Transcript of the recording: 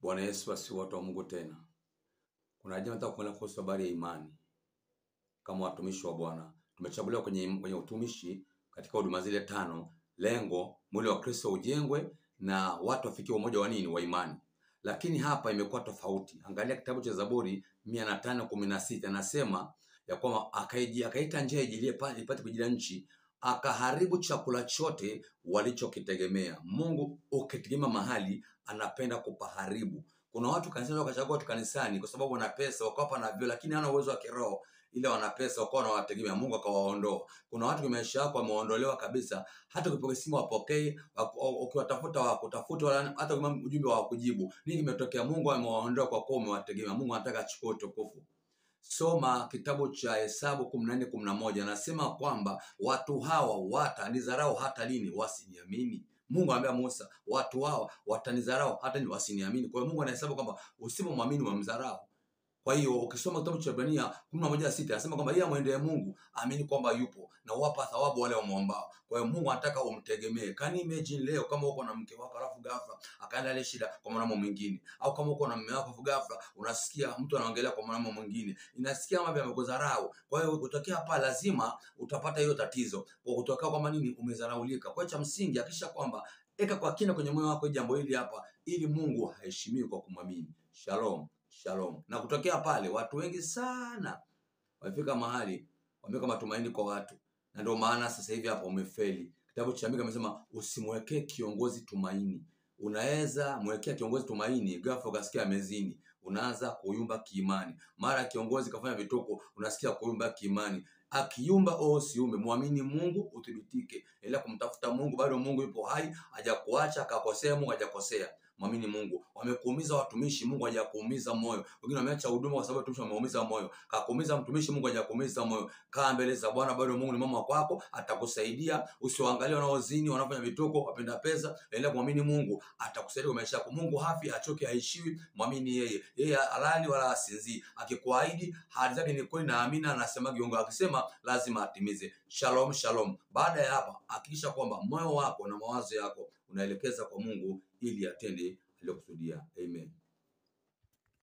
Bwana Yesu asifiwe, watu wa Mungu tena. Kuna jambo nataka kuona kuhusu habari ya imani. Kama watumishi wa Bwana, tumechaguliwa kwenye utumishi katika huduma zile 5. Lengo mwili wa Kristo ujengwe na watu wafikie umoja wa nini? Wa imani. Lakini hapa imekuwa tofauti. Angalia kitabu cha Zaburi 105:16, anasema ya kwamba akaita njia ipate kujilia nchi, akaharibu chakula chote walichokitegemea. Mungu ukitegemea mahali anapenda kupaharibu. Kuna watu kanisani wakachagua watu kanisani kwa sababu wana pesa, wakapa na vyo, lakini hana uwezo wa kiroho. Ile wana pesa wakawa wanawategemea, Mungu akawaondoa. Kuna watu kwa maisha yako wameondolewa kabisa, hata ukipiga simu wapokee, ukiwatafuta wakutafuta, wala hata kama ujumbe wa kujibu. Nini kimetokea? Mungu amewaondoa kwa kuwa umewategemea. Mungu anataka achukue utukufu. Soma kitabu cha Hesabu 14:11, anasema kwamba watu hawa watanidharau hata lini? Wasiniamini. Mungu anambia Musa, watu hao watanidharau hata lini? Wasiniamini. Kwa hiyo Mungu anahesabu kwamba usipomwamini wamdharau. Kwa hiyo ukisoma kitabu cha Ibrania 11:6, anasema kwamba yeye amwendee Mungu, amini kwamba yupo na wapa thawabu wale wamwombao. Kwa hiyo Mungu anataka umtegemee. Can you imagine leo kama uko na mke wako alafu ghafla akaenda ile shida kwa mwanamume mwingine, au kama uko na mume wako alafu ghafla unasikia mtu anaongelea kwa mwanamume mwingine, inasikia mambo yamekudharau. Kwa hiyo kutokea hapa lazima utapata hiyo tatizo, kwa kutokea kwamba nini? Umedharaulika. Kwa hiyo cha msingi hakikisha kwamba eka kwa kina kwenye moyo wako jambo hili hapa, ili Mungu aheshimiwe kwa kumwamini. Shalom. Shalom. Na kutokea pale watu wengi sana wamefika mahali wameweka matumaini kwa watu, na ndio maana sasa hivi hapa umefeli. Kitabu cha Mika kimesema usimwekee kiongozi tumaini. Unaweza mwekea kiongozi tumaini, ghafla ukasikia amezini, unaanza kuyumba kiimani. Mara kiongozi kafanya vituko, unasikia kuyumba kiimani. Akiyumba siumbe, muamini Mungu uthibitike. Ila kumtafuta Mungu, bado Mungu yupo hai, hajakuacha. Akakosea Mungu, hajakusea. Mwamini Mungu. Wamekuumiza watumishi, Mungu hajakuumiza moyo. Wengine wameacha huduma kwa sababu watumishi wameumiza moyo. Kakuumiza mtumishi, Mungu hajakuumiza moyo. Kaa mbele za Bwana, bado Mungu ni mama kwako, atakusaidia. Usiwaangalie wanaozini, wanafanya vituko, wapenda pesa. Endelea kumwamini Mungu, atakusaidia kwa maisha yako. Mungu hafi, achoki, haishiwi. Mwamini yeye. Yeye halali wala asinzii. Akikuahidi, ahadi zake ni kweli na amina, anasema kiongo akisema lazima atimize. Shalom, shalom. Baada ya hapa, hakikisha kwamba moyo wako na mawazo yako unaelekeza kwa Mungu ili atende aliyokusudia. Amen.